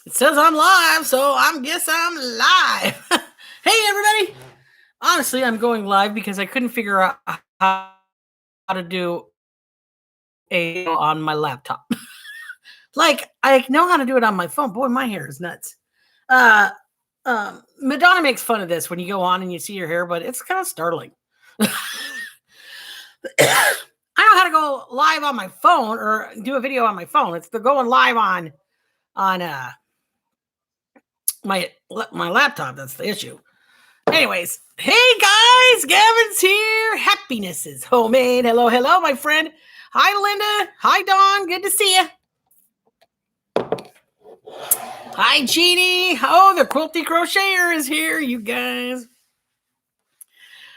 It says I'm live, so I guess I'm live. Hey, everybody. Honestly, I'm going live because I couldn't figure out how to do a on my laptop. Like, I know how to do it on my phone. Boy, my hair is nuts. Madonna makes fun of this when you go on and you see your hair, but it's kind of startling. I know how to go live on my phone or do a video on my phone. It's the going live on my laptop. That's the issue. Anyways, hey guys, Gavin's here. Happiness is homemade. Hello, hello, my friend. Hi, Linda. Hi, Dawn. Good to see you. Hi, Jeannie. Oh, the quilty crocheter is here, you guys.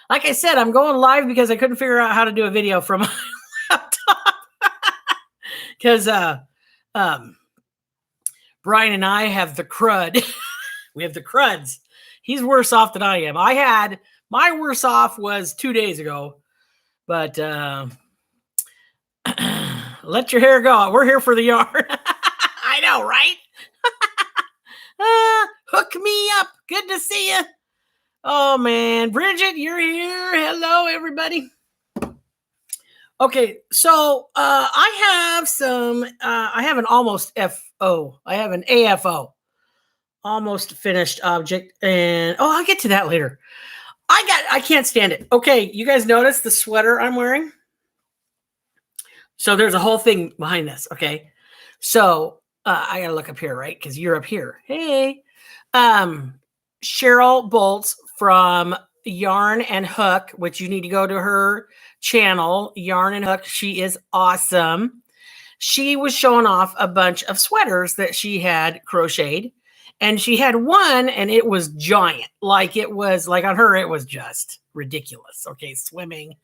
Like I said, I'm going live because I couldn't figure out how to do a video from my laptop. Because Brian and I have the crud. We have the cruds. He's worse off than I am. My worse off was 2 days ago, but let your hair go. We're here for the yarn. I know, right? Hook me up. Good to see you. Oh, man. Bridget, you're here. Hello, everybody. Okay, so I have an almost FO. I have an AFO. Almost finished object, and I'll get to that later. I can't stand it. Okay, you guys notice the sweater I'm wearing? So there's a whole thing behind this. Okay, so I gotta look up here, right? Because you're up here. Hey, Cheryl Bolts from Yarn and Hook, which you need to go to her channel, Yarn and Hook. She is awesome. She was showing off a bunch of sweaters that she had crocheted. And she had one, and it was giant. Like on her, it was just ridiculous. Okay, swimming.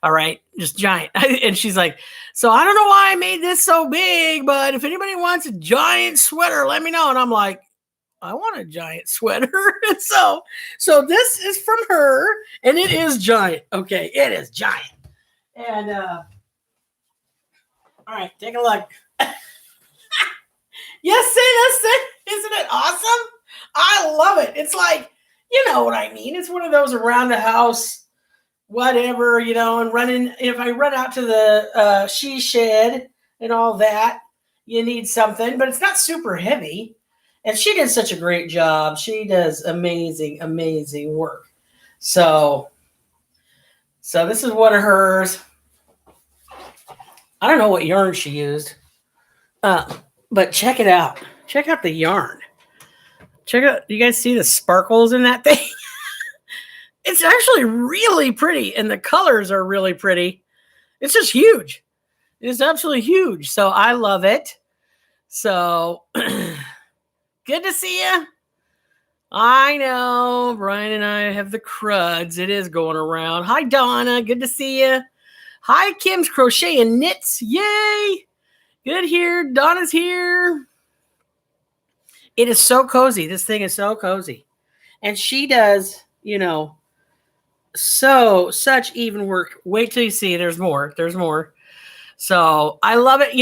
All right, just giant. And she's like, so I don't know why I made this so big, but if anybody wants a giant sweater, let me know. And I'm like, I want a giant sweater. so this is from her, and it is giant. Okay, it is giant. And all right, take a look. Yes, isn't it awesome? I love it. It's like, you know what I mean? It's one of those around the house, whatever, and running. If I run out to the she shed and all that, you need something, but it's not super heavy. And she did such a great job. She does amazing, amazing work. So this is one of hers. I don't know what yarn she used. But check it out. Check out the yarn. Check out, you guys see the sparkles in that thing? It's actually really pretty, and the colors are really pretty. It's just huge. It's absolutely huge. So I love it. So good to see you. I know Brian and I have the cruds. It is going around. Hi, Donna. Good to see you. Hi, Kim's Crochet and Knits. Yay. Good here. Donna's here. It is so cozy. This thing is so cozy. And she does, such even work. Wait till you see. There's more. There's more. So I love it.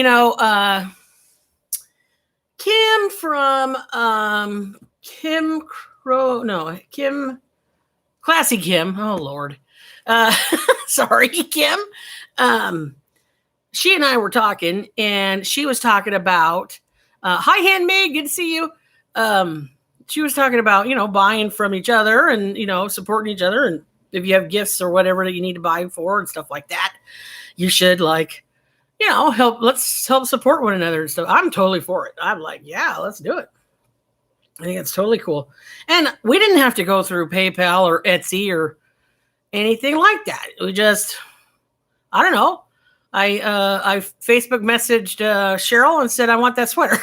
Kim from Kim Classy Kim. Oh, Lord. Sorry, Kim. She and I were talking, and she was talking about, hi, handmaid, good to see you. She was talking about, buying from each other and, supporting each other. And if you have gifts or whatever that you need to buy for and stuff like that, you should help. Let's help support one another and stuff. I'm totally for it. I'm like, yeah, let's do it. I think it's totally cool. And we didn't have to go through PayPal or Etsy or anything like that. We just, I don't know. I Facebook messaged Cheryl and said, I want that sweater.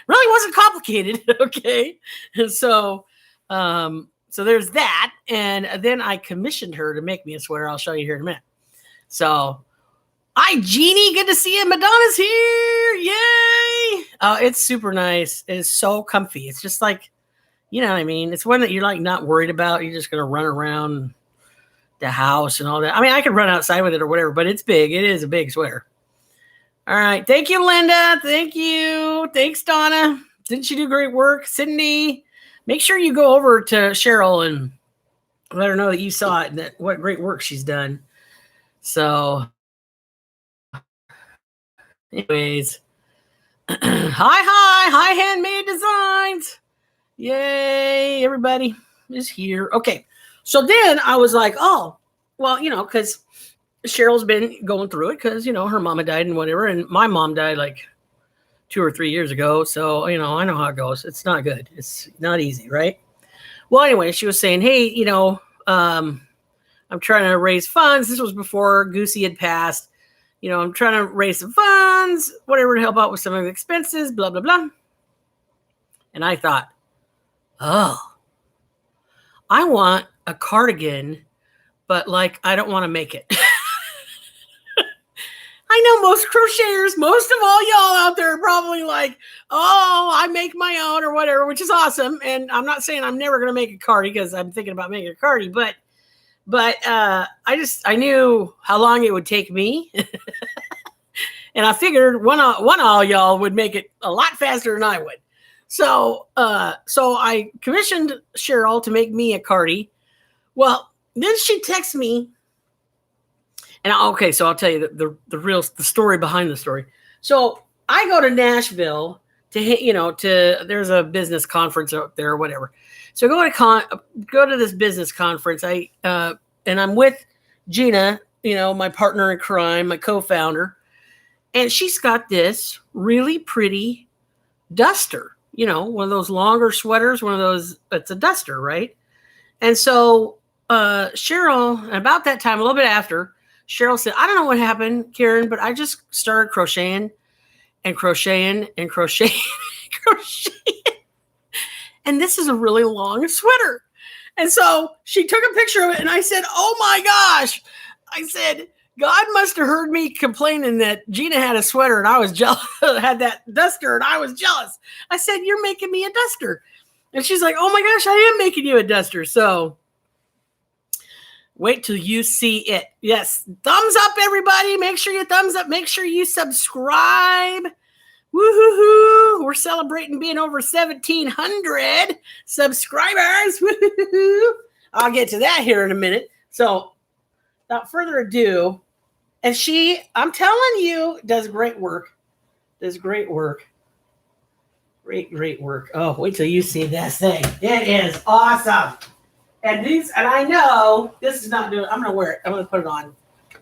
Really wasn't complicated. Okay. And so there's that. And then I commissioned her to make me a sweater. I'll show you here in a minute. So, hi, Jeannie. Good to see you. Madonna's here. Yay. Oh, it's super nice. It is so comfy. It's just like, you know what I mean? It's one that you're like not worried about. You're just going to run around the house and all that. I mean, I could run outside with it or whatever, but it's big. It is a big sweater. All right. Thank you, Linda. Thank you. Thanks, Donna. Didn't she do great work? Cindy, make sure you go over to Cheryl and let her know that you saw it and that what great work she's done. So, anyways, hi, Handmade Designs. Yay, everybody is here. Okay. So then I was like, oh, well, because Cheryl's been going through it because, her mama died and whatever. And my mom died like 2 or 3 years ago. So, I know how it goes. It's not good. It's not easy, right? Well, anyway, she was saying, hey, I'm trying to raise funds. This was before Goosey had passed. I'm trying to raise some funds, whatever, to help out with some of the expenses, blah, blah, blah. And I thought, oh, I want a cardigan, but like, I don't want to make it. I know most crocheters, most of all y'all out there are probably like, oh, I make my own or whatever, which is awesome. And I'm not saying I'm never going to make a cardi because I'm thinking about making a cardi, but I knew how long it would take me. And I figured one all y'all would make it a lot faster than I would. So I commissioned Cheryl to make me a cardi. Well, then she texts me. And okay, so I'll tell you the story behind the story. So I go to Nashville to there's a business conference up there or whatever. So I go to this business conference. And I'm with Gina, my partner in crime, my co-founder, and she's got this really pretty duster. One of those longer sweaters. It's a duster, right? And so Cheryl, about that time, a little bit after. Cheryl said, I don't know what happened, Karen, but I just started crocheting and crocheting and crocheting and crocheting. And this is a really long sweater. And so she took a picture of it and I said, oh my gosh. I said, God must have heard me complaining that Gina had a sweater and I was jealous, had that duster and I was jealous. I said, you're making me a duster. And she's like, oh my gosh, I am making you a duster. So wait till you see it. Yes. Thumbs up, everybody. Make sure you thumbs up. Make sure you subscribe. Woo-hoo-hoo. We're celebrating being over 1,700 subscribers. Woo-hoo-hoo. I'll get to that here in a minute. So without further ado, and I'm telling you, does great work. Does great work. Great work. Oh, wait till you see this thing. It is awesome. And I know this is not doing. I'm gonna wear it. I'm gonna put it on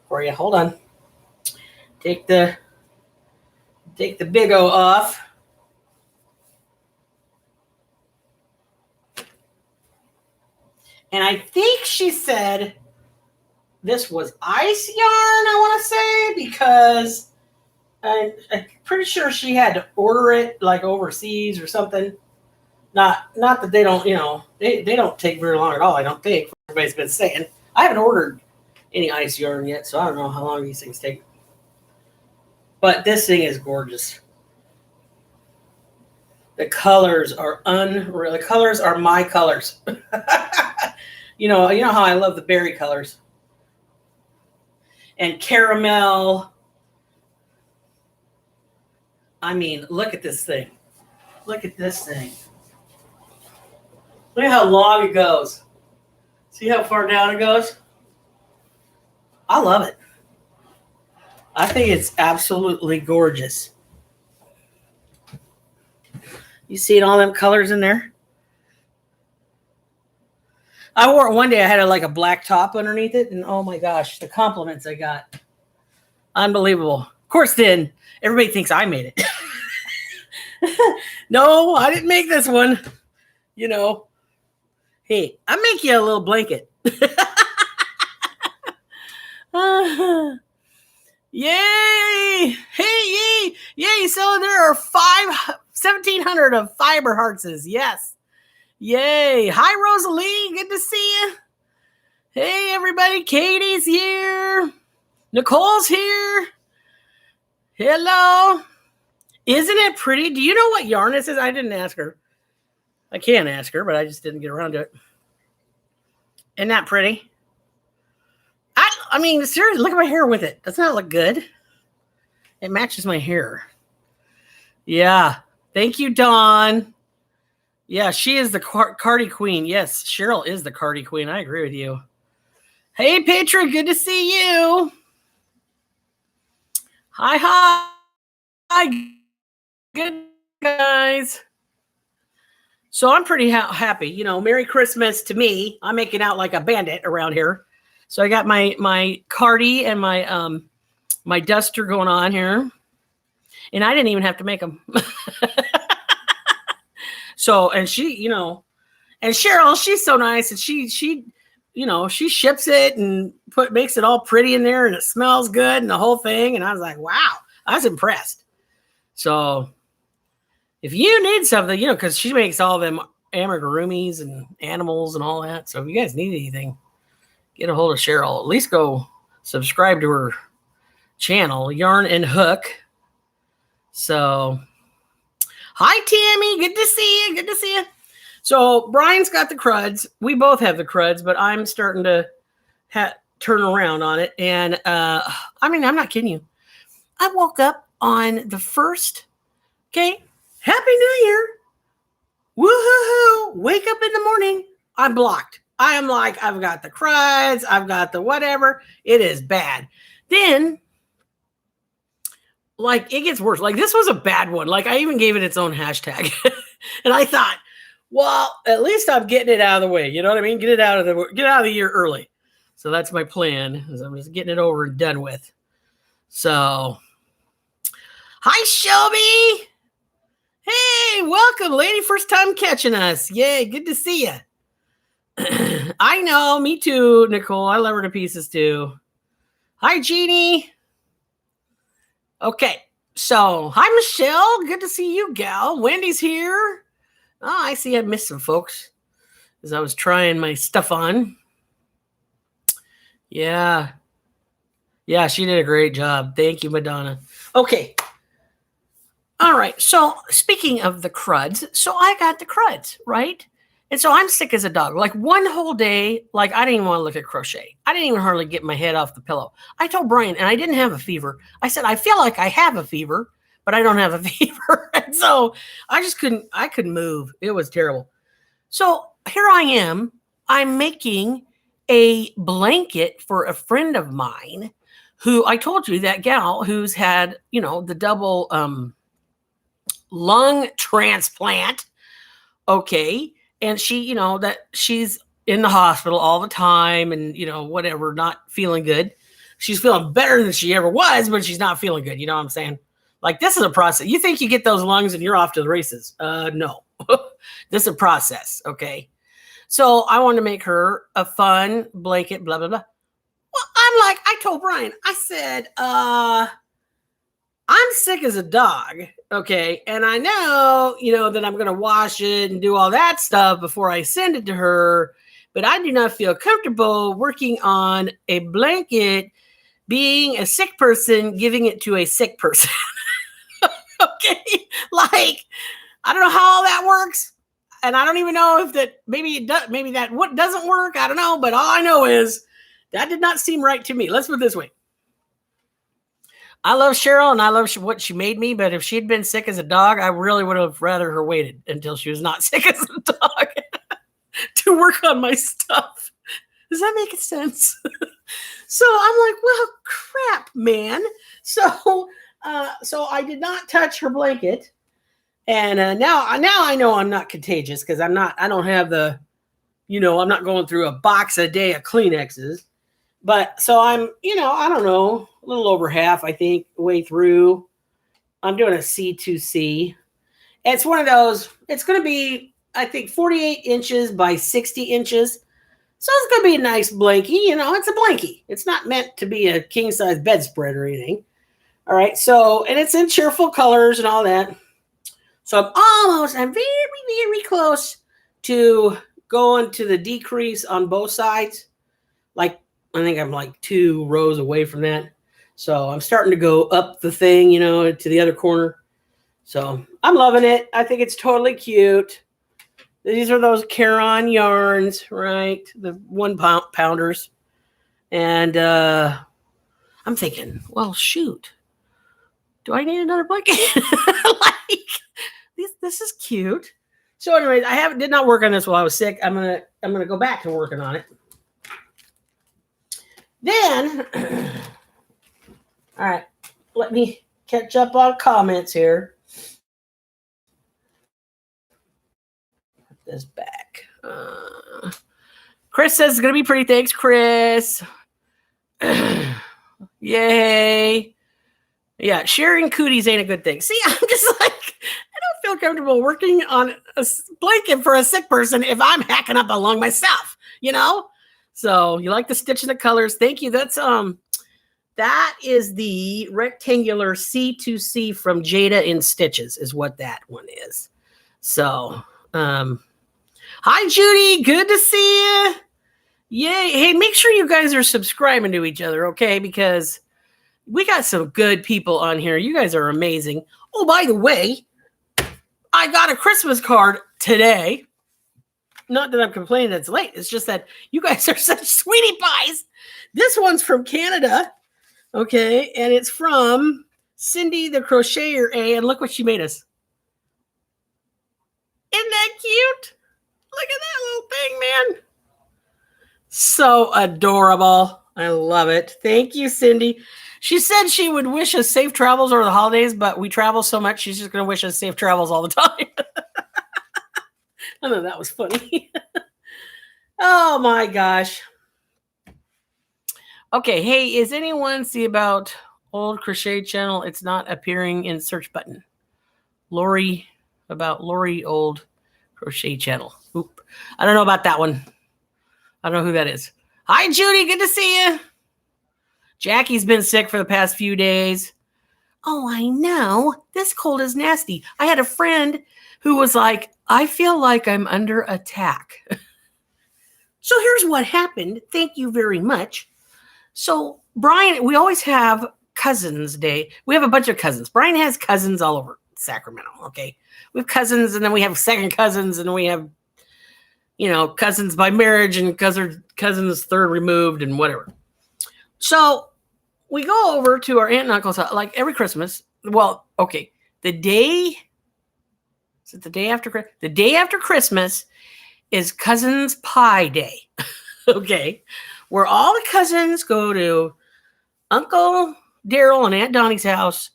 for you. Hold on. Take the Big O off. And I think she said this was ice yarn. I want to say because I'm pretty sure she had to order it like overseas or something. Not that they don't, they don't take very long at all, I don't think. Everybody's been saying. I haven't ordered any ice yarn yet, so I don't know how long these things take. But this thing is gorgeous. The colors are unreal. The colors are my colors. You know how I love the berry colors. And caramel. I mean, look at this thing. Look at this thing. Look at how long it goes. See how far down it goes? I love it. I think it's absolutely gorgeous. You see all them colors in there? I wore it one day. I had a black top underneath it. And oh my gosh, the compliments I got. Unbelievable. Of course, then everybody thinks I made it. No, I didn't make this one. Hey, I make you a little blanket. Yay! Hey, yay! So there are 1,700 of fiber heartses. Yes. Yay. Hi, Rosalie. Good to see you. Hey, everybody. Katie's here. Nicole's here. Hello. Isn't it pretty? Do you know what yarn this is? I didn't ask her. I can't ask her, but I just didn't get around to it. Isn't that pretty? I mean, seriously, look at my hair with it. Doesn't that look good? It matches my hair. Yeah. Thank you, Dawn. Yeah, she is the Cardi queen. Yes, Cheryl is the Cardi queen. I agree with you. Hey, Petra, good to see you. Hi. Good, guys. So I'm pretty happy. You know, Merry Christmas to me. I'm making out like a bandit around here. So I got my Cardi and my duster going on here. And I didn't even have to make them. So, and she, you know, and Cheryl, she's so nice, and she, you know, she ships it and makes it all pretty in there, and it smells good and the whole thing. And I was like, wow, I was impressed. So if you need something, you know, because she makes all them amigurumis and animals and all that. So if you guys need anything, get a hold of Cheryl. At least go subscribe to her channel, Yarn and Hook. So, hi, Tammy. Good to see you. Good to see you. So Brian's got the cruds. We both have the cruds, but I'm starting to turn around on it. And I mean, I'm not kidding you. I woke up on the 1st. Okay. Happy New Year. Woo-hoo-hoo. Wake up in the morning. I'm blocked. I am like, I've got the cruds. I've got the whatever. It is bad. Then, like, it gets worse. Like, this was a bad one. Like, I even gave it its own hashtag. And I thought, well, at least I'm getting it out of the way. You know what I mean? Get it out of the year early. So that's my plan. Is I'm just getting it over and done with. So, hi, Shelby. Hey, welcome, lady. First time catching us. Yay, good to see you. I know, me too, Nicole. I love her to pieces too. Hi, Jeannie. Okay, so hi, Michelle. Good to see you, gal. Wendy's here. Oh, I see I missed some folks as I was trying my stuff on. Yeah, she did a great job. Thank you, Madonna. Okay. All right. So speaking of the cruds, so I got the cruds, right? And so I'm sick as a dog. Like one whole day, like I didn't even want to look at crochet. I didn't even hardly get my head off the pillow. I told Brian, and I didn't have a fever. I said, I feel like I have a fever, but I don't have a fever. And so I couldn't move. It was terrible. So here I am. I'm making a blanket for a friend of mine who I told you, that gal who's had, you know, the double lung transplant. Okay. And she, you know, that she's in the hospital all the time and, you know, whatever, not feeling good. She's feeling better than she ever was, but she's not feeling good. You know what I'm saying? Like, this is a process. You think you get those lungs and you're off to the races. No, this is a process. Okay. So I wanted to make her a fun blanket, blah, blah, blah. Well, I told Brian, I said, I'm sick as a dog. Okay. And I know, you know, that I'm going to wash it and do all that stuff before I send it to her. But I do not feel comfortable working on a blanket, being a sick person, giving it to a sick person. Okay. Like, I don't know how all that works. And I don't even know if that maybe it does, maybe that what doesn't work. I don't know. But all I know is that did not seem right to me. Let's put it this way. I love Cheryl and I love what she made me, but if she'd been sick as a dog, I really would have rather her waited until she was not sick as a dog to work on my stuff. Does that make sense? So I'm like, well, crap, man. So I did not touch her blanket. And now I know I'm not contagious because I don't have the, you know, I'm not going through a box a day of Kleenexes. But so I'm, you know, I don't know, a little over half, I think, way through. I'm doing a C2C. It's one of those, it's going to be, I think, 48 inches by 60 inches. So it's going to be a nice blankie. You know, it's a blankie. It's not meant to be a king-size bedspread or anything. All right. So, and it's in cheerful colors and all that. So I'm very, very close to going to the decrease on both sides. Like, I think I'm like 2 rows away from that. So I'm starting to go up the thing, you know, to the other corner. So I'm loving it. I think it's totally cute. These are those Caron yarns, right? The 1 pounders. And I'm thinking, well, shoot. Do I need another blanket? Like, this is cute. So, anyways, did not work on this while I was sick. I'm gonna go back to working on it. Then, all right, let me catch up on comments here. Put this back. Chris says it's gonna be pretty. Thanks, Chris. Yay. Yeah, sharing cooties ain't a good thing. See, I'm just like, I don't feel comfortable working on a blanket for a sick person if I'm hacking up a lung myself, you know? So you like the stitch in the colors. Thank you. That is the rectangular C2C from Jada in Stitches is what that one is. So, hi, Judy. Good to see you. Yay. Hey, make sure you guys are subscribing to each other, okay? Because we got some good people on here. You guys are amazing. Oh, by the way, I got a Christmas card today. Not that I'm complaining it's late. It's just that you guys are such sweetie pies. This one's from Canada. Okay. And it's from Cindy the Crocheter A. And look what she made us. Isn't that cute? Look at that little thing, man. So adorable. I love it. Thank you, Cindy. She said she would wish us safe travels over the holidays, but we travel so much, she's just going to wish us safe travels all the time. I know that was funny. Oh, my gosh. Okay. Hey, is anyone see about old crochet channel? It's not appearing in search button. Lori old crochet channel. Oop. I don't know about that one. I don't know who that is. Hi, Judy. Good to see you. Jackie's been sick for the past few days. Oh, I know. This cold is nasty. I had a friend who was like, I feel like I'm under attack. So here's what happened. Thank you very much. So Brian, we always have Cousins Day. We have a bunch of cousins. Brian has cousins all over Sacramento. Okay. We have cousins, and then we have second cousins, and then we have, cousins by marriage and cousins third removed and whatever. So we go over to our aunt and uncle's house, like every Christmas. Well, okay. The day after Christmas is Cousins Pie Day. Okay. Where all the cousins go to Uncle Daryl and Aunt Donnie's house,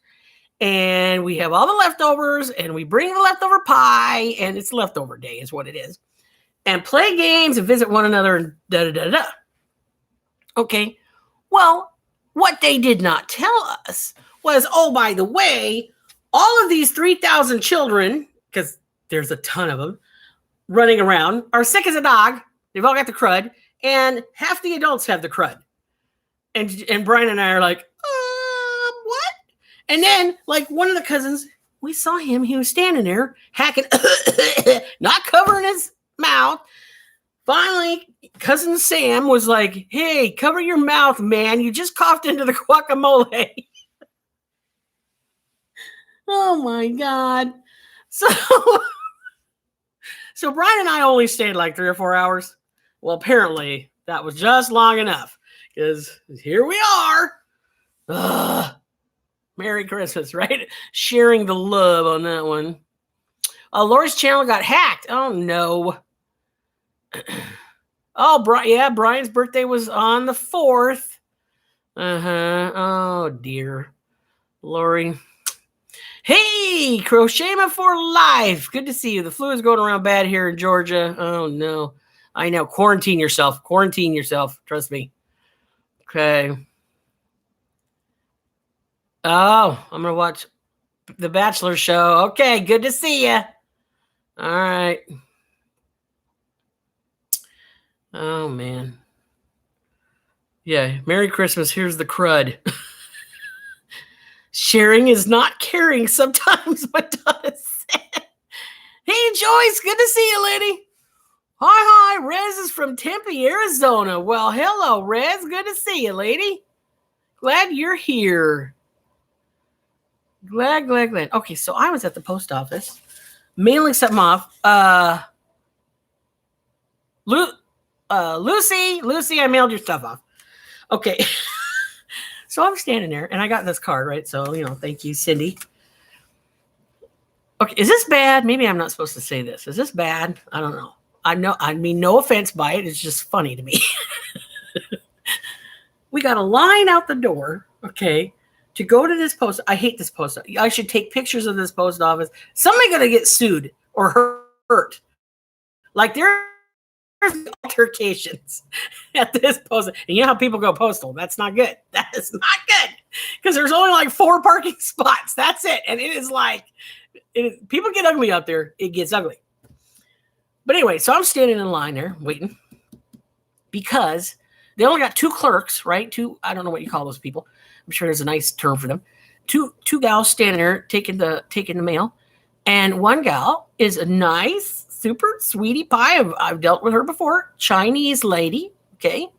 and we have all the leftovers, and we bring the leftover pie, and it's leftover day is what it is, and play games and visit one another and da-da-da-da. Okay. Well, what they did not tell us was, oh, by the way, all of these 3,000 children, because there's a ton of them, running around, are sick as a dog. They've all got the crud, and half the adults have the crud. And Brian and I are like, what? And then, like, one of the cousins, we saw him. He was standing there, hacking, not covering his mouth. Finally, cousin Sam was like, hey, cover your mouth, man. You just coughed into the guacamole. Oh, my God. So Brian and I only stayed like 3 or 4 hours. Well, apparently that was just long enough, because here we are. Ugh. Merry Christmas, right? Sharing the love on that one. Lori's channel got hacked. Oh, no. Oh, Brian's birthday was on the 4th. Oh, dear. Lori. Hey, Crochetma for life. Good to see you. The flu is going around bad here in Georgia. Oh, no. I know. Quarantine yourself. Trust me. Okay. Oh, I'm going to watch The Bachelor show. Okay, good to see you. All right. Oh, man. Yeah, Merry Christmas. Here's the crud. Sharing is not caring sometimes, what Donna said. Hey, Joyce, good to see you, lady. Hi. Rez is from Tempe, Arizona. Well, hello, Rez. Good to see you, lady. Glad you're here. Glad. Okay, so I was at the post office mailing something off. Lucy, I mailed your stuff off. Okay. So I'm standing there, and I got this card, right? So, thank you, Cindy. Okay, is this bad? Maybe I'm not supposed to say this. Is this bad? I don't know. I mean, no offense by it. It's just funny to me. We got a line out the door, okay, to go to this post. I hate this post. I should take pictures of this post office. Somebody's going to get sued or hurt. Like, there's altercations at this post. And you know how people go postal. That's not good. That is not good. Because there's only like 4 parking spots. That's it. And it is like, people get ugly out there. It gets ugly. But anyway, so I'm standing in line there waiting because they only got 2 clerks, right? 2, I don't know what you call those people. I'm sure there's a nice term for them. Two gals standing there taking the mail. And one gal is a nice, super sweetie pie. I've dealt with her before. Chinese lady, okay?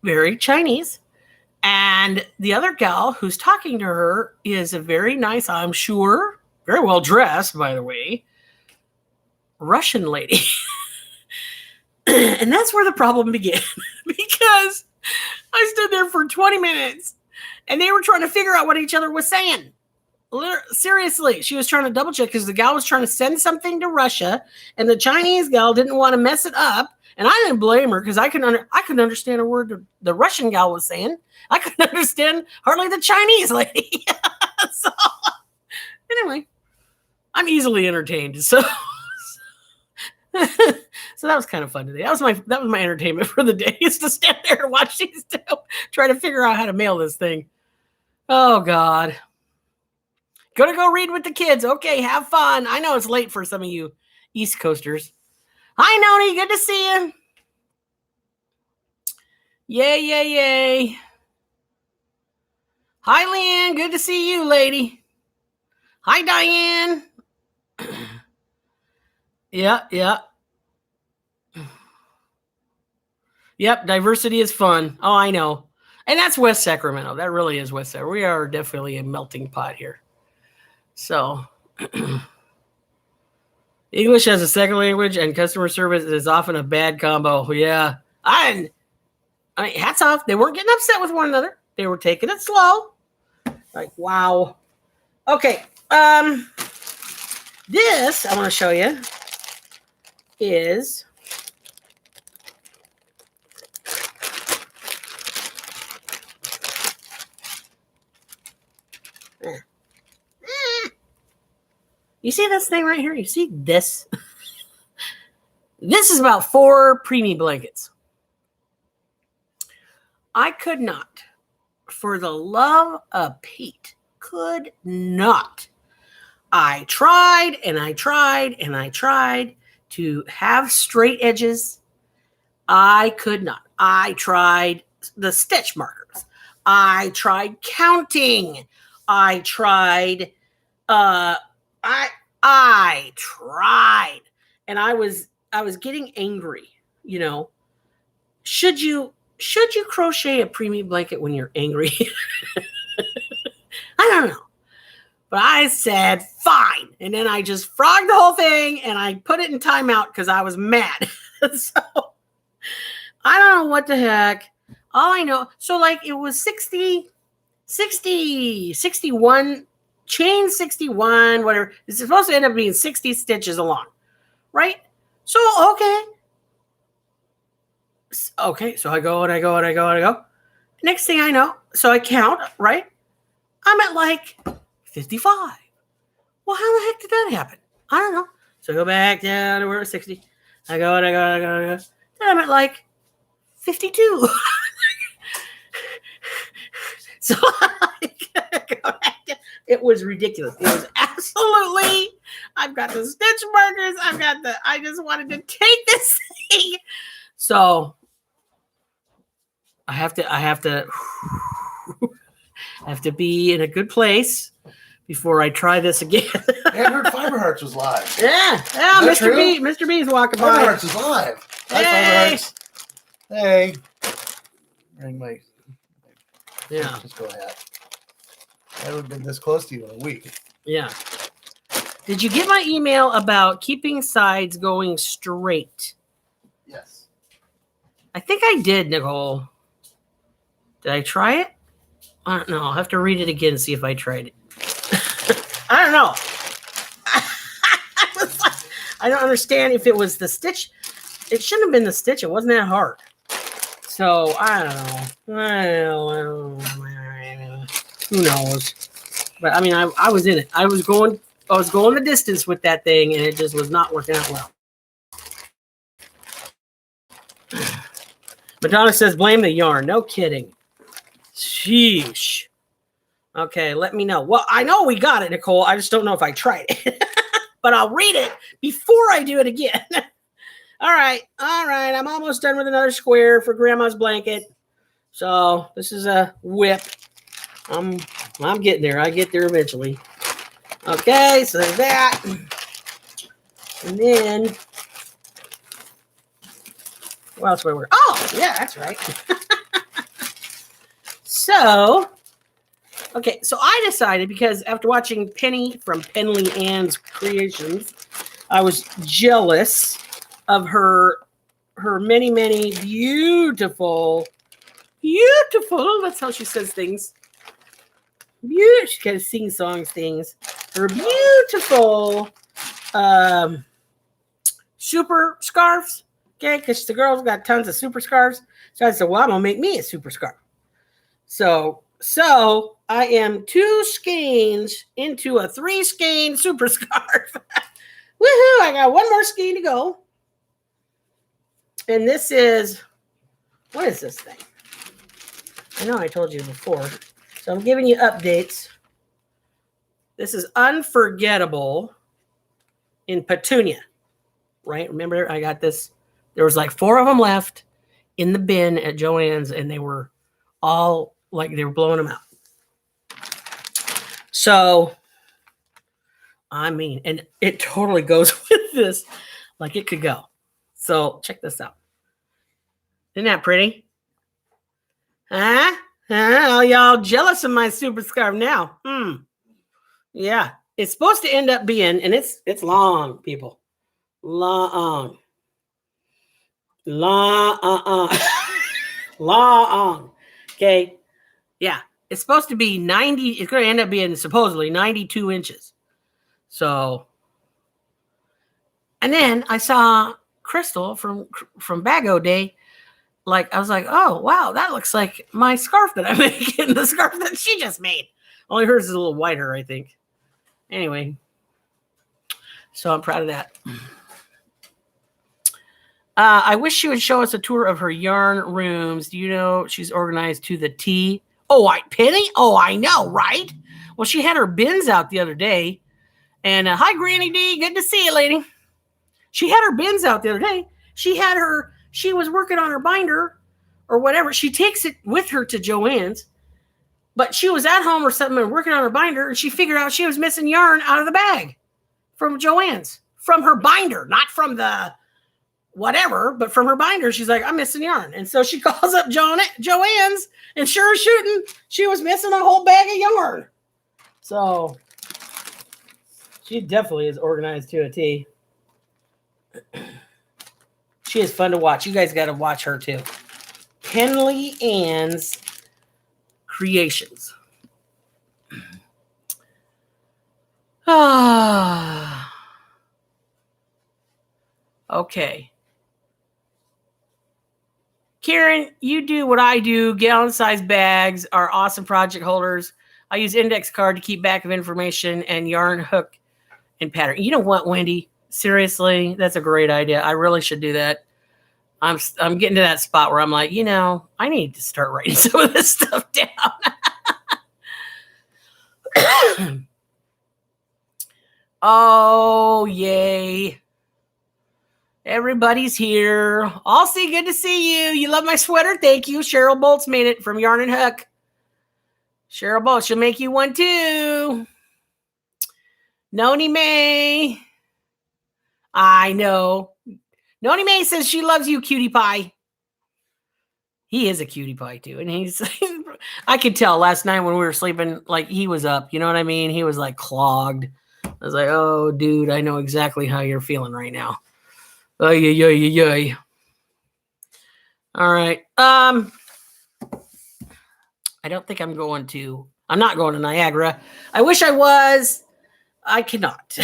Very Chinese. And the other gal who's talking to her is a very nice, I'm sure, very well dressed, by the way, Russian lady. And that's where the problem began because I stood there for 20 minutes and they were trying to figure out what each other was saying. Seriously, she was trying to double check because the gal was trying to send something to Russia and the Chinese gal didn't want to mess it up. And I didn't blame her because I couldn't understand a word the Russian gal was saying. I couldn't understand hardly the Chinese lady. So anyway, I'm easily entertained. So that was kind of fun today. That was my entertainment for the day, is to stand there and watch these two try to figure out how to mail this thing. Oh God. Gonna go read with the kids. Okay, have fun. I know it's late for some of you East Coasters. Hi, Noni. Good to see you. Yay. Hi, Leanne. Good to see you, lady. Hi, Diane. Yeah. Yep, diversity is fun. Oh, I know. And that's West Sacramento. That really is West Sacramento. We are definitely a melting pot here. So, English as a second language and customer service is often a bad combo. Yeah. I mean, hats off. They weren't getting upset with one another. They were taking it slow. Like, wow. Okay. This I want to show you is you see this thing right here? You see this? This is about 4 preemie blankets. I could not, for the love of Pete, could not. I tried and I tried and I tried to have straight edges. I could not. I tried the stitch markers. I tried counting. I tried, I tried. And I was getting angry, Should you crochet a preemie blanket when you're angry? I don't know. But I said, fine. And then I just frogged the whole thing and I put it in timeout because I was mad. So I don't know what the heck. All I know, so like it was 60, 61, chain 61, whatever. It's supposed to end up being 60 stitches along, right? So, okay. So I go and I go and I go and I go. Next thing I know, so I count, right? I'm at like 55. Well, how the heck did that happen? I don't know. So I go back down to where it's 60. I go and I go and I go and I go. Then I'm at like 52. So it was ridiculous. It was absolutely, I've got the stitch markers. I just wanted to take this thing. So I have to be in a good place before I try this again. I heard Fiber Hearts was live. Yeah, Mr. B's walking by. Fiber Hearts is live. Hi, Fiber Hearts. Hey. Ring my. Yeah. Just go ahead. I haven't been this close to you in a week. Yeah. Did you get my email about keeping sides going straight? Yes. I think I did, Nicole. Did I try it? I don't know. I'll have to read it again and see if I tried it. I don't know. I don't understand if it was the stitch. It shouldn't have been the stitch. It wasn't that hard. So I don't know. Who knows? But I mean, I was in it. I was going the distance with that thing, and it just was not working out well. Madonna says, blame the yarn. No kidding. Sheesh. Okay, let me know. Well, I know we got it, Nicole. I just don't know if I tried it. But I'll read it before I do it again. All right. I'm almost done with another square for Grandma's blanket. So this is a whip. I'm getting there. I get there eventually. Okay, so there's that. And then what else were we? Oh, yeah, that's right. So, okay, so I decided, because after watching Penny from Penley Ann's Creations, I was jealous of her many, many beautiful, that's how she says things. She kind of sing-songs things. Her beautiful super scarves. Okay, because the girl's got tons of super scarves. So I said, well, I'm going to make me a super scarf. So I am 2 skeins into a 3 skein super scarf. Woohoo! I got 1 more skein to go. And this is, what is this thing? I know I told you before. So I'm giving you updates. This is Unforgettable in Petunia. Right? Remember, I got this. There was like 4 of them left in the bin at Joann's, and they were all like they were blowing them out. So, I mean, and it totally goes with this. Like it could go. So, check this out. Isn't that pretty? Huh? Are y'all jealous of my super scarf now? Yeah. It's supposed to end up being, and it's long, people. Long. Okay. Yeah. It's supposed to be 90. It's going to end up being supposedly 92 inches. So, and then I saw Crystal from Bago Day. Like, I was like, oh, wow, that looks like my scarf that I'm making, the scarf that she just made. Only hers is a little whiter, I think. Anyway. So I'm proud of that. I wish she would show us a tour of her yarn rooms. Do you know she's organized to the T? Oh, Penny? Oh, I know, right? Well, she had her bins out the other day. And hi, Granny D. Good to see you, lady. She had her bins out the other day. She was working on her binder or whatever. She takes it with her to Joann's. But she was at home or something and working on her binder. And she figured out she was missing yarn out of the bag from Joann's. From her binder, not from the whatever, but from her binder, she's like, I'm missing yarn. And so she calls up Joann's, and sure as shooting, she was missing a whole bag of yarn. So she definitely is organized to a T. She is fun to watch. You guys got to watch her too. Penley Ann's Creations. Okay. Karen, you do what I do. Gallon-sized bags are awesome project holders. I use index card to keep back of information and yarn hook and pattern. You know what, Wendy? Seriously, that's a great idea. I really should do that. I'm getting to that spot where I'm like, I need to start writing some of this stuff down. Oh, yay. Everybody's here. Alcy, good to see you. You love my sweater? Thank you. Cheryl Bolts made it from Yarn and Hook. Cheryl Bolts, she'll make you one too. Noni May. I know. Noni May says she loves you, cutie pie. He is a cutie pie too. And I could tell last night when we were sleeping, like he was up. You know what I mean? He was like clogged. I was like, oh, dude, I know exactly how you're feeling right now. Oh, yeah. All right. I don't think I'm going to. I'm not going to Niagara. I wish I was. I cannot.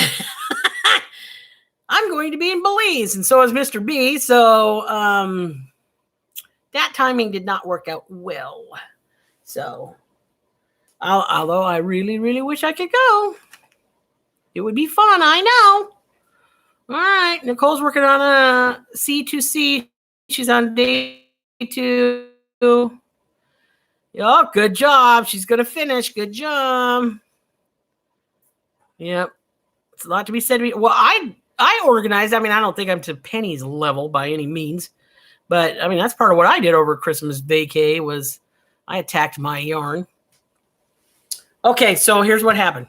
I'm going to be in Belize, and so is Mr. B. So that timing did not work out well. So, although I really, really wish I could go, it would be fun. I know. All right, Nicole's working on a C2C. She's on day 2. Oh, good job. She's going to finish. Good job. Yep. It's a lot to be said. Well, I organized. I mean, I don't think I'm to Penny's level by any means. But, I mean, that's part of what I did over Christmas vacay was I attacked my yarn. Okay, so here's what happened.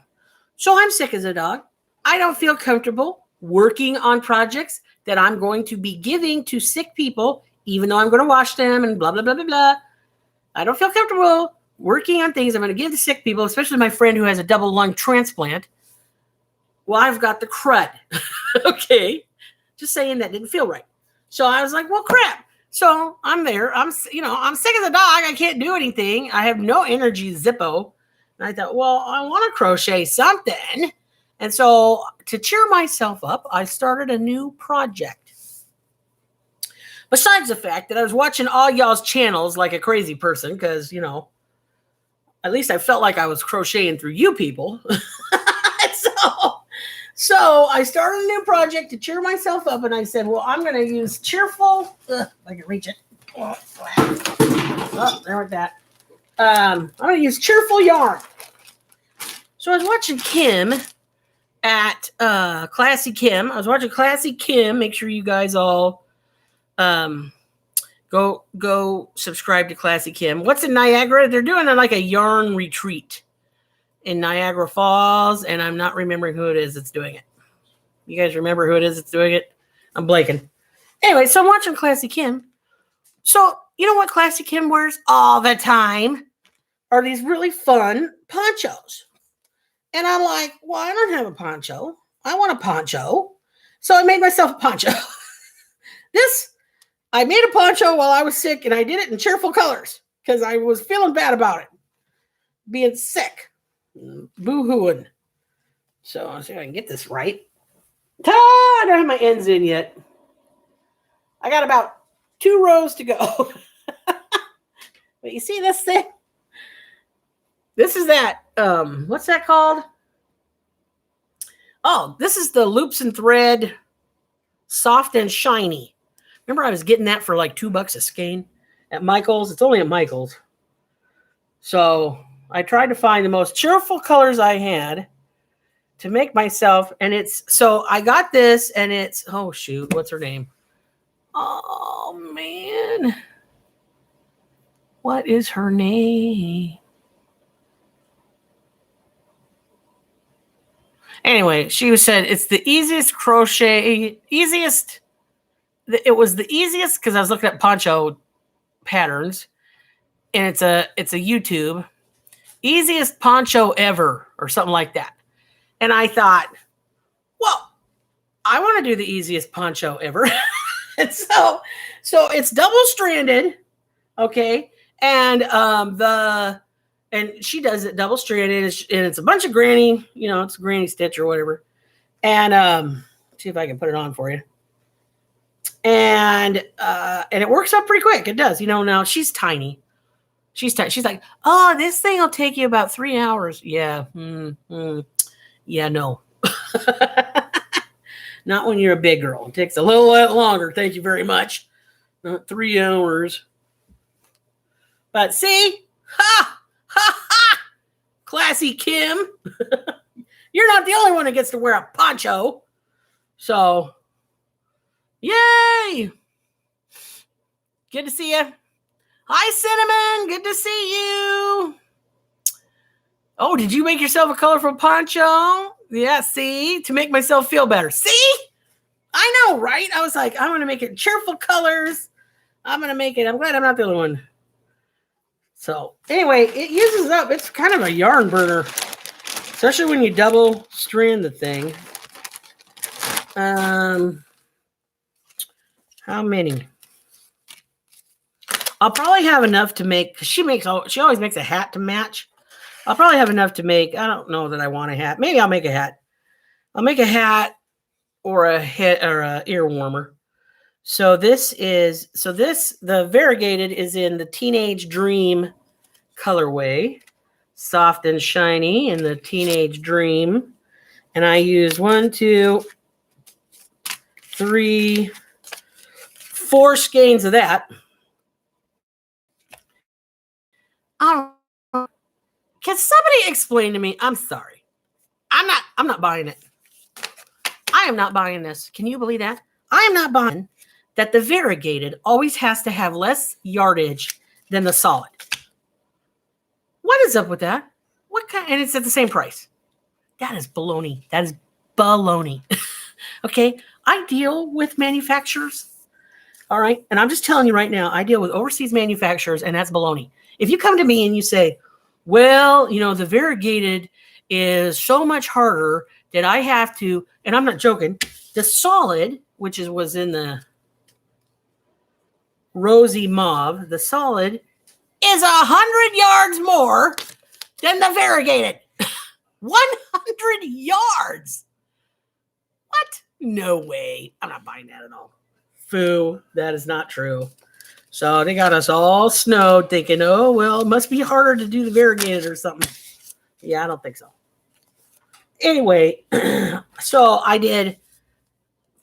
So I'm sick as a dog. I don't feel comfortable working on projects that I'm going to be giving to sick people, even though I'm going to wash them and blah, blah, blah, blah, blah. I don't feel comfortable working on things I'm going to give to sick people, especially my friend who has a double lung transplant. Well, I've got the crud. Okay. Just saying that didn't feel right. So I was like, well, crap. So I'm there. I'm sick as a dog. I can't do anything. I have no energy, Zippo. And I thought, well, I want to crochet something. And so to cheer myself up, I started a new project. Besides the fact that I was watching all y'all's channels like a crazy person, because, at least I felt like I was crocheting through you people. So I started a new project to cheer myself up, and I said, well, I'm going to use cheerful. I can reach it. Oh, there with that. I'm going to use cheerful yarn. So I was watching Kim at Classy Kim. I was watching Classy Kim. Make sure you guys all go subscribe to Classy Kim. What's in Niagara? They're doing like a yarn retreat in Niagara Falls, and I'm not remembering who it is that's doing it. You guys remember who it is that's doing it? I'm blanking. Anyway, so I'm watching Classy Kim. So you know what Classy Kim wears all the time? Are these really fun ponchos. And I'm like, well, I don't have a poncho. I want a poncho. So I made myself a poncho. I made a poncho while I was sick, and I did it in cheerful colors because I was feeling bad about it. Being sick. Boo-hooing. So I'll see if I can get this right. I don't have my ends in yet. I got about 2 rows to go. But you see this thing? This is that, what's that called? Oh, this is the Loops and Thread Soft and Shiny. Remember I was getting that for like $2 a skein at Michael's? It's only at Michael's. So I tried to find the most cheerful colors I had to make myself. And so I got this and it's, oh shoot, what's her name? Oh man. What is her name? Anyway, she said it's the easiest crochet, it was the easiest because I was looking at poncho patterns, and it's a YouTube easiest poncho ever or something like that. And I thought, well, I want to do the easiest poncho ever. And so it's double stranded, okay, and and she does it double stranded, and it's a bunch of granny, it's a granny stitch or whatever. And see if I can put it on for you. And it works up pretty quick. It does. Now she's tiny. She's like, oh, this thing will take you about 3 hours. Yeah. Yeah, no. Not when you're a big girl. It takes a little bit longer. Thank you very much. Not 3 hours. But see? Ha! Ha ha! Classy Kim. You're not the only one that gets to wear a poncho. So, yay! Good to see you. Hi, Cinnamon. Good to see you. Oh, did you make yourself a colorful poncho? Yeah, see? To make myself feel better. See? I know, right? I was like, I'm going to make it cheerful colors. I'm going to make it. I'm glad I'm not the only one. So, anyway, it uses up. It's kind of a yarn burner. Especially when you double strand the thing. How many? I'll probably have enough to make, because she always makes a hat to match. I'll probably have enough to make, I don't know that I want a hat. Maybe I'll make a hat. I'll make a hat or a ear warmer. So the variegated is in the Teenage Dream colorway. Soft and shiny in the Teenage Dream. And I use 1, 2, 3, 4 skeins of that. Can somebody explain to me? I'm sorry. I'm not buying it. I am not buying this. Can you believe that? I am not buying that the variegated always has to have less yardage than the solid. What is up with that? What kind? And it's at the same price. That is baloney. That is baloney. Okay. I deal with manufacturers. All right. And I'm just telling you right now, I deal with overseas manufacturers, and that's baloney. If you come to me and you say, well, the variegated is so much harder that I have to, and I'm not joking, the solid, which was in the rosy mauve, the solid is 100 yards more than the variegated. 100 yards. What? No way. I'm not buying that at all. Foo. That is not true. So they got us all snowed thinking, oh, well, it must be harder to do the variegated or something. Yeah, I don't think so. Anyway, so I did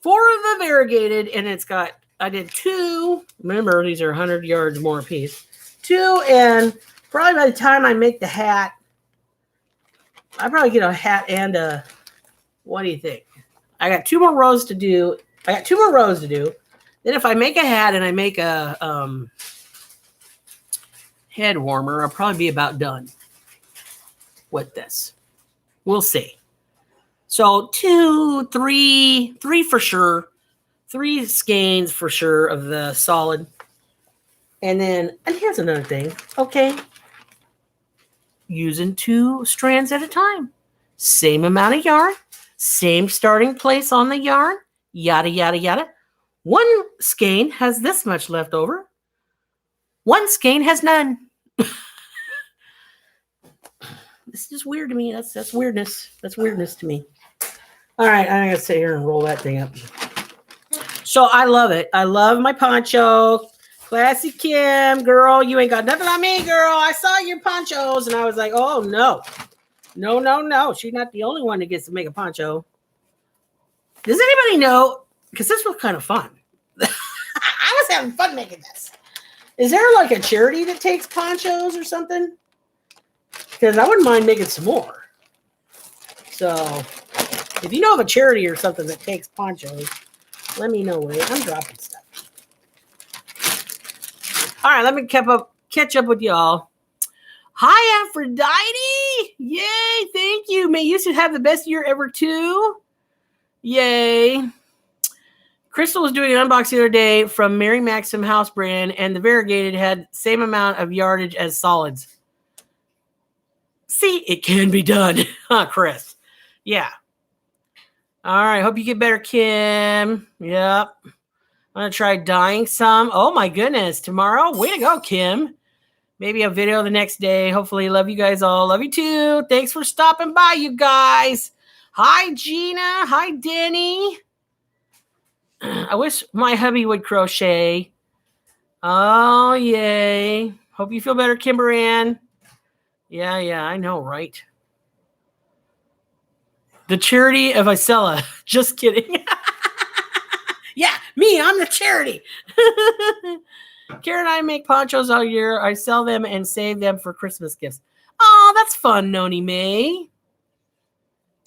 4 of the variegated, and I did 2. Remember, these are 100 yards more a piece. 2, and probably by the time I make the hat, I probably get a hat and a, what do you think? I got 2 more rows to do. Then if I make a hat and I make a head warmer, I'll probably be about done with this. We'll see. So 2, 3 for sure. 3 skeins for sure of the solid. And here's another thing. Okay. Using 2 strands at a time. Same amount of yarn. Same starting place on the yarn. Yada, yada, yada. 1 skein has this much left over. 1 skein has none. This is just weird to me. That's weirdness. That's weirdness to me. All right, I'm going to sit here and roll that thing up. So I love it. I love my poncho. Classy Kim, girl, you ain't got nothing on me, girl. I saw your ponchos, and I was like, oh, no. No. She's not the only one that gets to make a poncho. Does anybody know? Because this was kind of fun. I was having fun making this. Is there like a charity that takes ponchos or something? Because I wouldn't mind making some more. So if you know of a charity or something that takes ponchos, let me know. Wait, I'm dropping stuff. All right, let me catch up with y'all. Hi, Aphrodite. Yay, thank you. May you should have the best year ever, too. Yay. Crystal was doing an unbox the other day from Mary Maxim House brand, and the variegated had same amount of yardage as solids. See, it can be done. Huh, Chris? Yeah. All right, hope you get better, Kim. Yep. I'm going to try dyeing some. Oh, my goodness. Tomorrow? Way to go, Kim. Maybe a video the next day. Hopefully, love you guys all. Love you, too. Thanks for stopping by, you guys. Hi, Gina. Hi, Denny. I wish my hubby would crochet. Oh, yay. Hope you feel better, Kimber Ann. Yeah, I know, right? The charity of Isella. Just kidding. Yeah, me, I'm the charity. Karen and I make ponchos all year. I sell them and save them for Christmas gifts. Oh, that's fun, Noni May.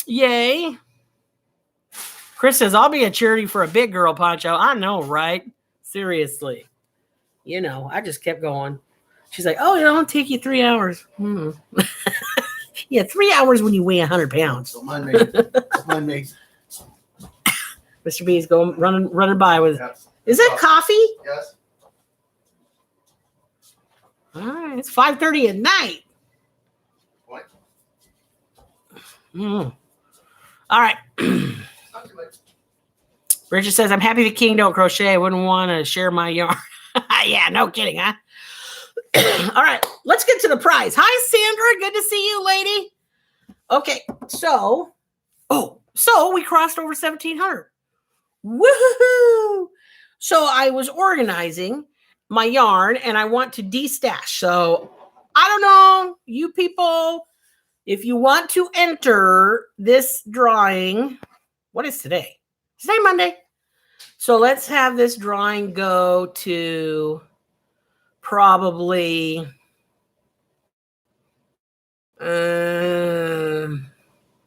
Yay. Chris says, I'll be a charity for a big girl poncho. I know, right? Seriously. I just kept going. She's like, oh, it'll take you 3 hours. Yeah, 3 hours when you weigh 100 pounds. Don't mind me. Mr. B's going running by with. Yes. Is it coffee? Yes. All right, it's 5:30 at night. What? All right. Bridget says, I'm happy the king don't crochet. I wouldn't want to share my yarn. Yeah, no kidding, huh? All right, let's get to the prize. Hi, Sandra. Good to see you, lady. Okay, so we crossed over 1,700. Woohoo! So I was organizing my yarn and I want to de-stash. So I don't know, you people, if you want to enter this drawing, what is today? Today, Monday. So let's have this drawing go to probably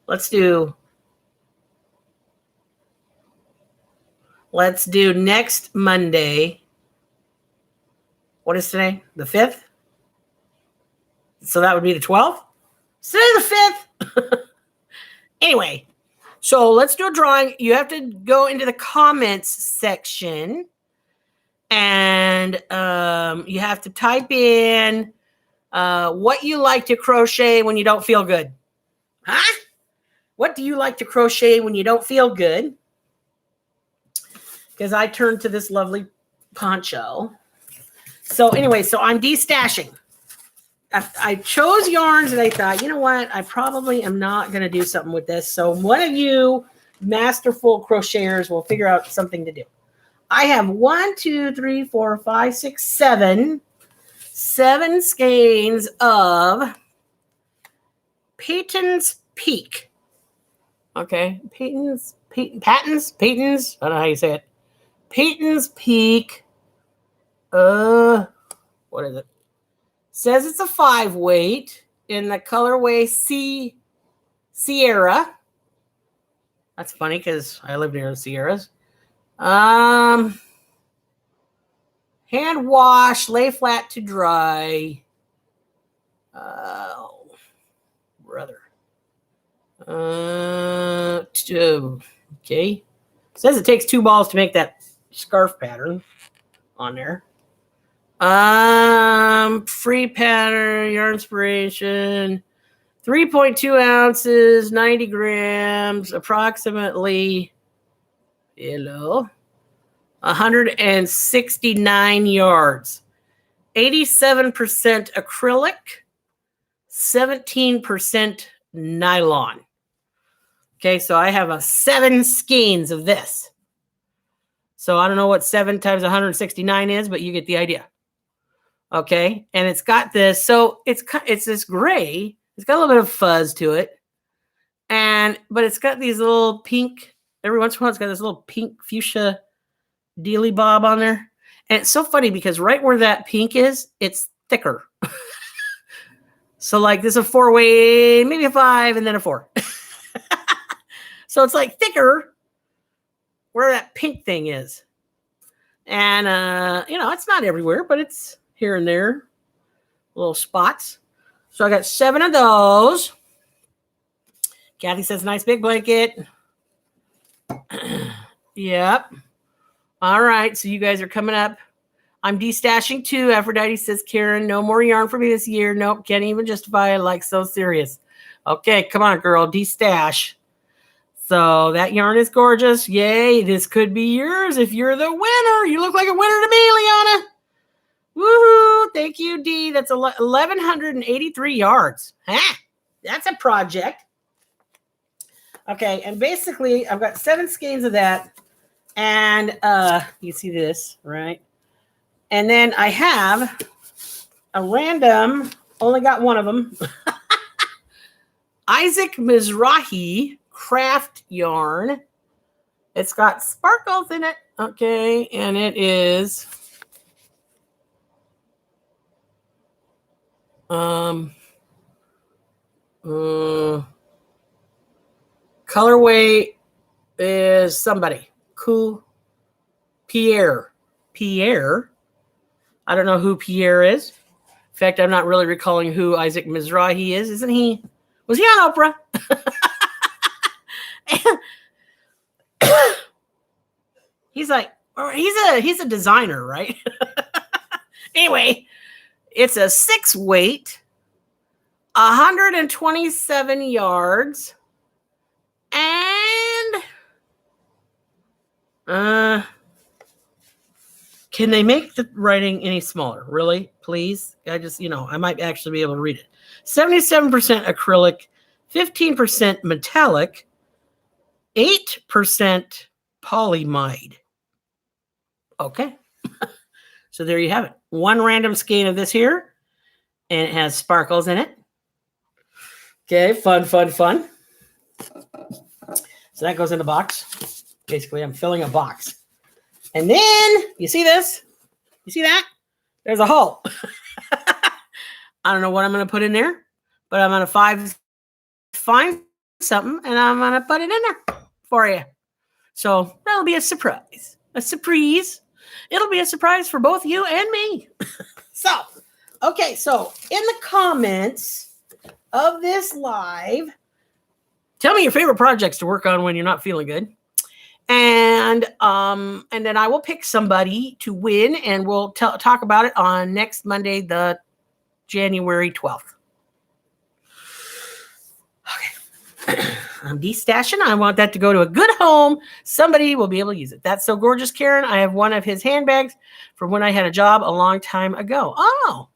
let's do next Monday. What is today? The 5th? So that would be the 12th? Today the 5th. Anyway, so let's do a drawing. You have to go into the comments section and you have to type in what you like to crochet when you don't feel good. Huh? What do you like to crochet when you don't feel good? Because I turned to this lovely poncho. So anyway, so I'm de-stashing. I chose yarns and I thought, you know what? I probably am not going to do something with this. So one of you masterful crocheters will figure out something to do. I have 1, 2, 3, 4, 5, 6, 7 skeins of Peyton's Peak. Okay. Peyton's. I don't know how you say it. Peyton's Peak. What is it? Says it's a 5-weight in the colorway Sierra. That's funny because I live near the Sierras. Hand wash, lay flat to dry. Brother. Okay. Says it takes 2 balls to make that scarf pattern on there. Free pattern, yarn inspiration, 3.2 ounces, 90 grams, approximately, 169 yards, 87% acrylic, 17% nylon. Okay, so I have 7 skeins of this. So I don't know what 7 times 169 is, but you get the idea. Okay, and it's got this, so it's this gray. It's got a little bit of fuzz to it, but it's got these little pink. Every once in a while, it's got this little pink fuchsia dealy bob on there, and it's so funny because right where that pink is, it's thicker. So like this is a 4-weight, maybe a 5, and then a 4. So it's like thicker where that pink thing is, and it's not everywhere, but it's here and there, little spots. So I got 7 of those. Kathy says, nice big blanket. Yep. All right. So you guys are coming up. I'm de-stashing too. Aphrodite says, Karen, no more yarn for me this year. Nope. Can't even justify it. Like, so serious. Okay. Come on, girl. De-stash. So that yarn is gorgeous. Yay. This could be yours if you're the winner. You look like a winner to me, Liana. Woohoo! Thank you, Dee. That's 1,183 yards. Huh? That's a project. Okay, and basically, I've got 7 skeins of that, and you see this, right? And then I have a random, only got one of them, Isaac Mizrahi craft yarn. It's got sparkles in it, okay, and it is colorway is somebody. Cool. Pierre. I don't know who Pierre is. In fact, I'm not really recalling who Isaac Mizrahi is. Isn't he? Was he on Oprah? He's like, he's a designer, right? Anyway, it's a 6-weight, 127 yards, and Can they make the writing any smaller? Really? Please? I just, I might actually be able to read it. 77% acrylic, 15% metallic, 8% polyamide. Okay. So there you have it. One random skein of this here, and it has sparkles in it. Okay, fun. So that goes in the box. Basically, I'm filling a box. And then, you see this? You see that? There's a hole. I don't know what I'm going to put in there, but I'm going to find something, and I'm going to put it in there for you. So that'll be a surprise. A surprise. It'll be a surprise for both you and me. So in the comments of this live, tell me your favorite projects to work on when you're not feeling good. And then I will pick somebody to win, and we'll talk about it on next Monday, the January 12th. Okay. I'm destashing. I want that to go to a good home. Somebody will be able to use it. That's so gorgeous, Karen. I have one of his handbags from when I had a job a long time ago. Oh,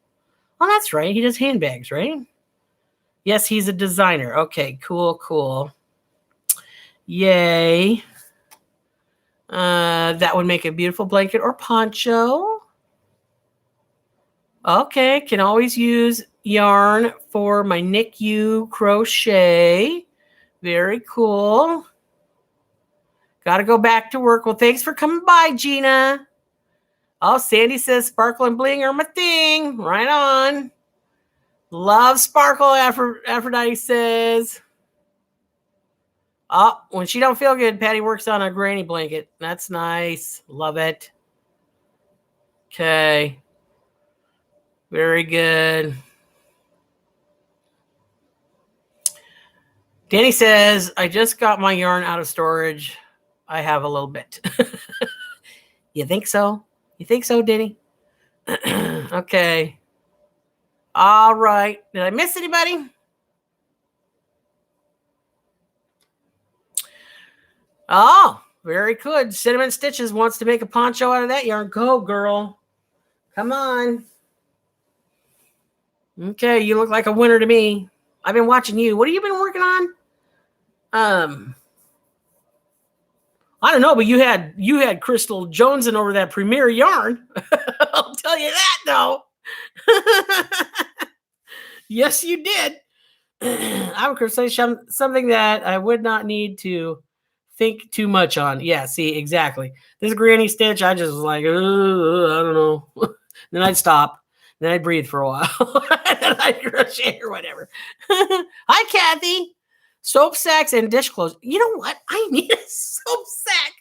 that's right. He does handbags, right? Yes, he's a designer. Okay, cool. Yay. That would make a beautiful blanket or poncho. Okay, can always use yarn for my NICU crochet. Very cool. Got to go back to work. Well, thanks for coming by, Gina. Oh, Sandy says sparkle and bling are my thing. Right on. Love sparkle, Aphrodite says. Oh, when she don't feel good, Patty works on a granny blanket. That's nice. Love it. Okay. Very good. Danny says, I just got my yarn out of storage. I have a little bit. You think so? You think so, Danny? Okay. All right. Did I miss anybody? Oh, very good. Cinnamon Stitches wants to make a poncho out of that yarn. Go, girl. Come on. Okay, you look like a winner to me. I've been watching you. What have you been working on? I don't know, but you had Crystal Jonesing over that Premier yarn. I'll tell you that, though. Yes, you did. I would crochet something that I would not need to think too much on. Yeah, see, exactly. This granny stitch, I just was like, I don't know. Then I'd stop. Then I'd breathe for a while. And I'd crochet or whatever. Hi, Kathy. Soap sacks and dish clothes. You know what? I need a soap sack.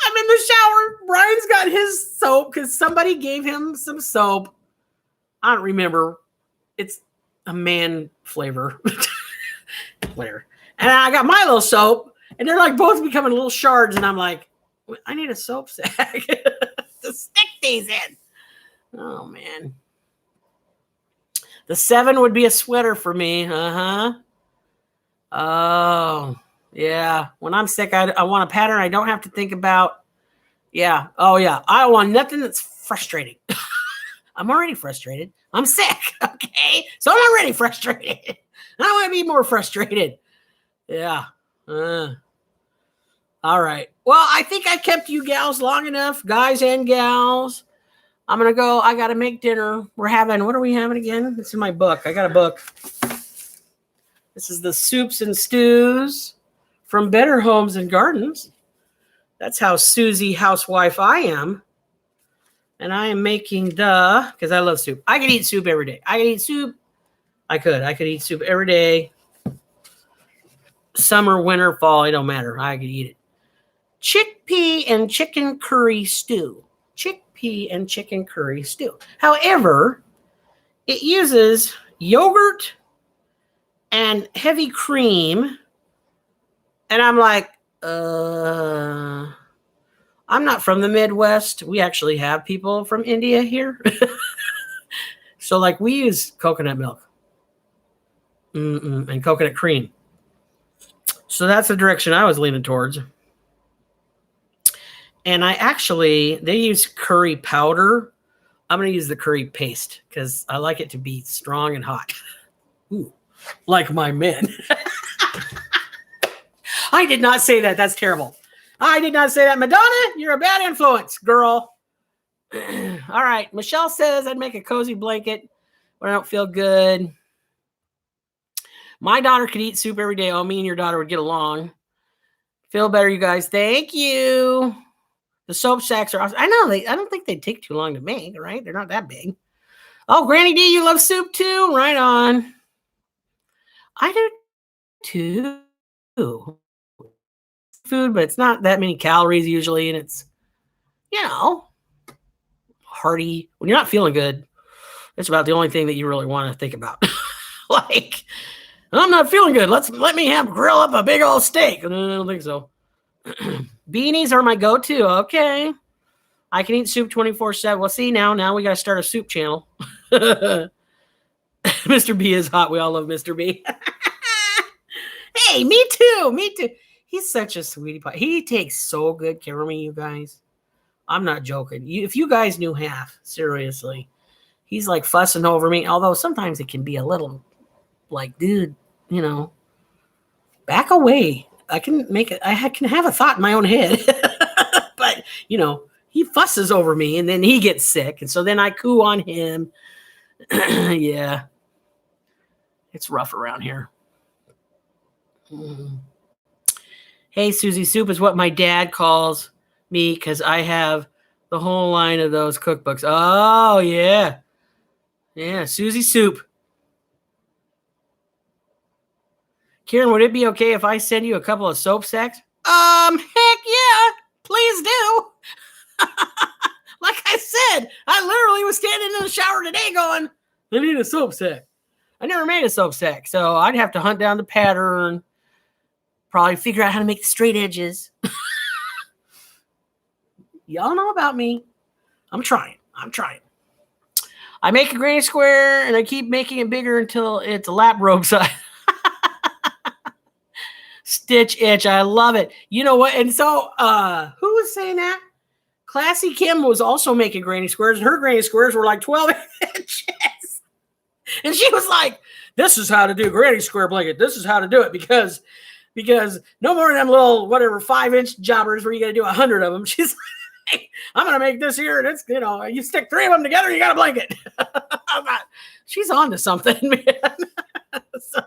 I'm in the shower. Brian's got his soap because somebody gave him some soap. I don't remember. It's a man flavor. Whatever. And I got my little soap, and they're like both becoming little shards, and I'm like, I need a soap sack to stick these in. Oh, man. The 7 would be a sweater for me. Oh, yeah. When I'm sick, I want a pattern I don't have to think about. Yeah. Oh, yeah. I want nothing that's frustrating. I'm already frustrated. I'm sick. Okay. So I'm already frustrated. I want to be more frustrated. Yeah. All right. Well, I think I kept you gals long enough, guys and gals. I'm going to go. I got to make dinner. What are we having again? It's in my book. I got a book. This is the Soups and Stews from Better Homes and Gardens. That's how Susie housewife I am. And I am making because I love soup. I could eat soup every day. I could eat soup. I could eat soup every day. Summer, winter, fall, it don't matter. I could eat it. Chickpea and chicken curry stew. However, it uses yogurt and heavy cream. And I'm like, I'm not from the Midwest. We actually have people from India here. So like we use coconut milk and coconut cream. So that's the direction I was leaning towards. And they use curry powder. I'm going to use the curry paste because I like it to be strong and hot. Ooh, like my men. I did not say that. That's terrible. I did not say that. Madonna, you're a bad influence, girl. All right. Michelle says I'd make a cozy blanket when I don't feel good. My daughter could eat soup every day. Oh, me and your daughter would get along. Feel better, you guys. Thank you. The soap sacks are awesome. I know I don't think they take too long to make, right? They're not that big. Oh, Granny D, you love soup too? Right on. I do too. Food, but it's not that many calories usually, and it's, hearty. When you're not feeling good, it's about the only thing that you really want to think about. Like, I'm not feeling good. Let me grill up a big old steak. I don't think so. Beanies are my go-to. Okay. I can eat soup 24/7. Well, see, now we got to start a soup channel. Mr. B is hot. We all love Mr. B. Hey, me too. He's such a sweetie pie. He takes so good care of me, you guys. I'm not joking. If you guys knew half, seriously. He's like fussing over me, although sometimes it can be a little like, dude, back away. I can have a thought in my own head. But, he fusses over me and then he gets sick. And so then I coo on him. Yeah. It's rough around here. Hey, Susie Soup is what my dad calls me because I have the whole line of those cookbooks. Oh, yeah. Yeah, Susie Soup. Karen, would it be okay if I send you a couple of soap sacks? Heck yeah. Please do. Like I said, I literally was standing in the shower today going, I need a soap sack. I never made a soap sack, so I'd have to hunt down the pattern, probably figure out how to make the straight edges. Y'all know about me. I'm trying. I make a granny square, and I keep making it bigger until it's a lap robe size. Stitch itch. I love it. You know what? And so, who was saying that? Classy Kim was also making granny squares, and her granny squares were like 12 inches. And she was like, this is how to do granny square blanket. This is how to do it because no more of them little, 5-inch jobbers where you got to do 100 of them. She's like, I'm going to make this here. And it's, you stick 3 of them together, you got a blanket. She's on to something, man. So,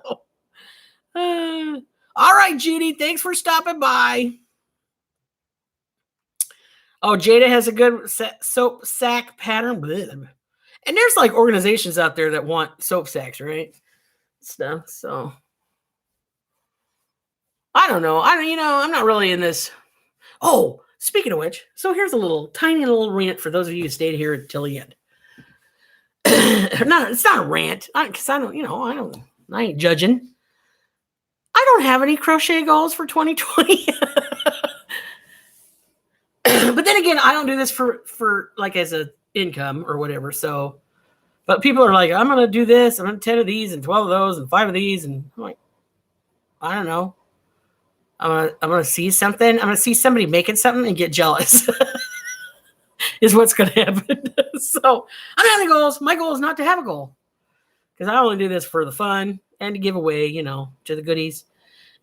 all right, Judy, thanks for stopping by. Oh, Jada has a good soap sack pattern. And there's like organizations out there that want soap sacks, right? Stuff. So I don't know. I'm not really in this. Oh, speaking of which, so here's a tiny little rant for those of you who stayed here until the end. It's not a rant because I ain't judging. I don't have any crochet goals for 2020. But then again, I don't do this for like as a income or whatever. So, but people are like, I'm going to do this. I'm going to 10 of these and 12 of those and 5 of these. And I'm like, I don't know. I'm going to see something. I'm going to see somebody making something and get jealous is what's going to happen. So I don't have any goals. My goal is not to have a goal because I only do this for the fun and to give away, to the goodies.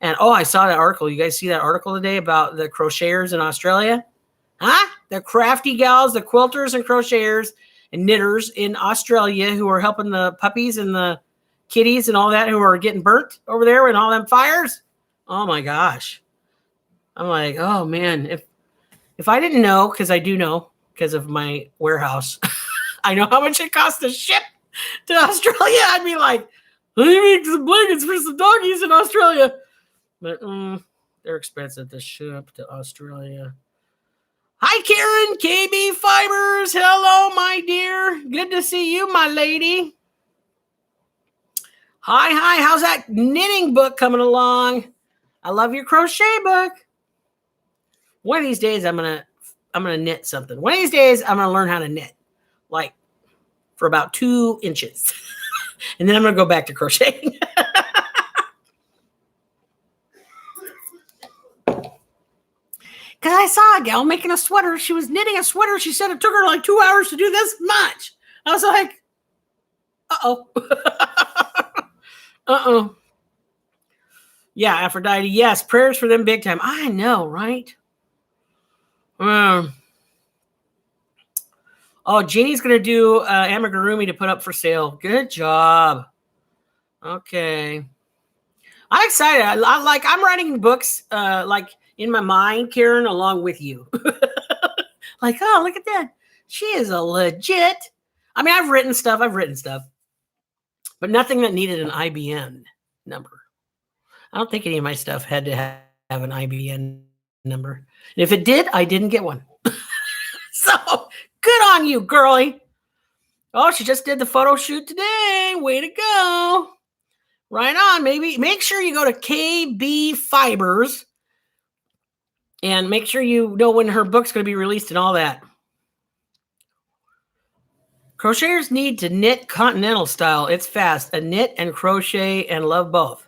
And, I saw that article. You guys see that article today about the crocheters in Australia? Huh? The crafty gals, the quilters and crocheters and knitters in Australia who are helping the puppies and the kitties and all that who are getting burnt over there in all them fires. Oh my gosh. I'm like, oh man, if I didn't know, because I do know because of my warehouse, I know how much it costs to ship to Australia. I'd be like, let me make some blankets for some doggies in Australia. But they're expensive to ship to Australia. Hi, Karen, KB Fibers. Hello, my dear. Good to see you, my lady. Hi. How's that knitting book coming along? I love your crochet book. One of these days, I'm gonna knit something. One of these days, I'm gonna learn how to knit, like for about 2 inches, and then I'm gonna go back to crocheting. Because I I saw a gal making a sweater. She was knitting a sweater. She said it took her like 2 hours to do this much. I was like, uh-oh. Uh-oh. Yeah, Aphrodite. Yes, prayers for them big time. I know, right? Oh, Jeannie's going to do amigurumi to put up for sale. Good job. Okay. I'm excited. I'm writing books like in my mind, Karen, along with you. Like, oh, look at that. She is a legit. I mean, I've written stuff, but nothing that needed an IBN number. I don't think any of my stuff had to have an IBN number. And if it did, I didn't get one. So good on you, girlie. Oh, she just did the photo shoot today. Way to go. Right on. Maybe make sure you go to KB Fibers and make sure you know when her book's going to be released and all that. Crocheters need to knit continental style. It's fast. A knit and crochet and love both.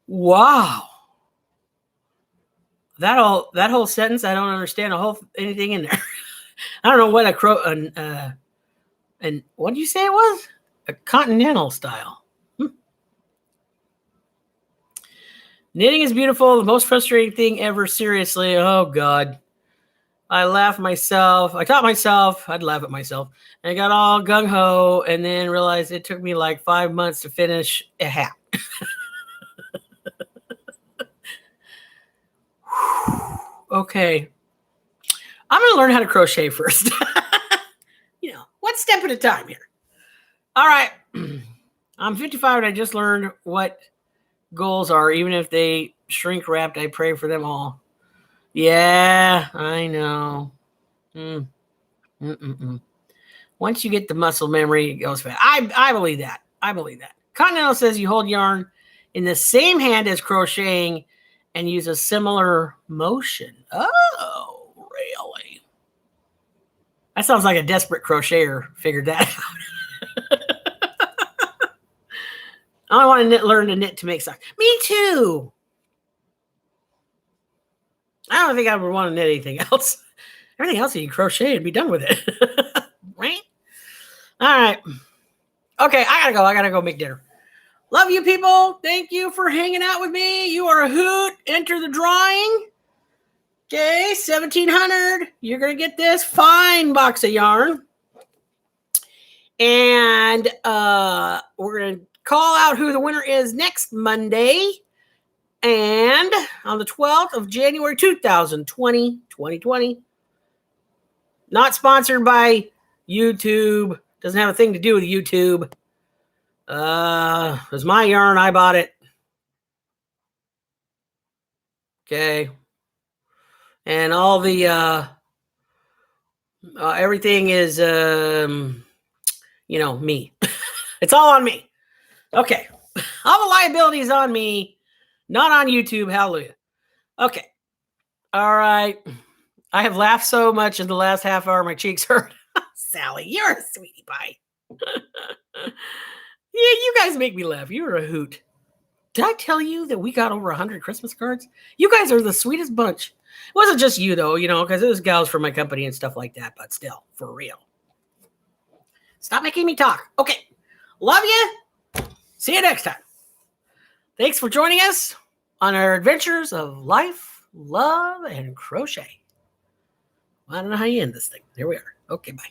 Wow. That whole sentence, I don't understand anything in there. I don't know what and what did you say it was? A continental style. Knitting is beautiful. The most frustrating thing ever. Seriously. Oh, God. I laughed myself. I taught myself. I'd laugh at myself. And I got all gung-ho and then realized it took me like 5 months to finish a hat. Okay. I'm going to learn how to crochet first. One step at a time here. All right. I'm 55 and I just learned what goals are. Even if they shrink wrapped, I pray for them all. Yeah, I know. Once you get the muscle memory, it goes fast. I believe that. Continental says you hold yarn in the same hand as crocheting and use a similar motion. Oh, really? That sounds like a desperate crocheter figured that out. I want to learn to knit to make socks. Me too. I don't think I would want to knit anything else. Everything else you can crochet and be done with it. Right? All right. Okay, I gotta go make dinner. Love you people. Thank you for hanging out with me. You are a hoot. Enter the drawing. Okay, 1,700. You're going to get this fine box of yarn. And we're going to call out who the winner is next Monday. And on the 12th of January, 2020. Not sponsored by YouTube. Doesn't have a thing to do with YouTube. It was my yarn. I bought it. Okay. And all the everything is me. It's all on me. Okay. All the liability is on me, not on YouTube. Hallelujah. Okay. All right. I have laughed so much in the last half hour, my cheeks hurt. Sally, you're a sweetie pie. Yeah, you guys make me laugh. You're a hoot. Did I tell you that we got over 100 Christmas cards? You guys are the sweetest bunch. It wasn't just you, though, because it was gals from my company and stuff like that, but still, for real. Stop making me talk. Okay. Love you. See you next time. Thanks for joining us on our adventures of life, love, and crochet. I don't know how you end this thing. There we are. Okay, bye.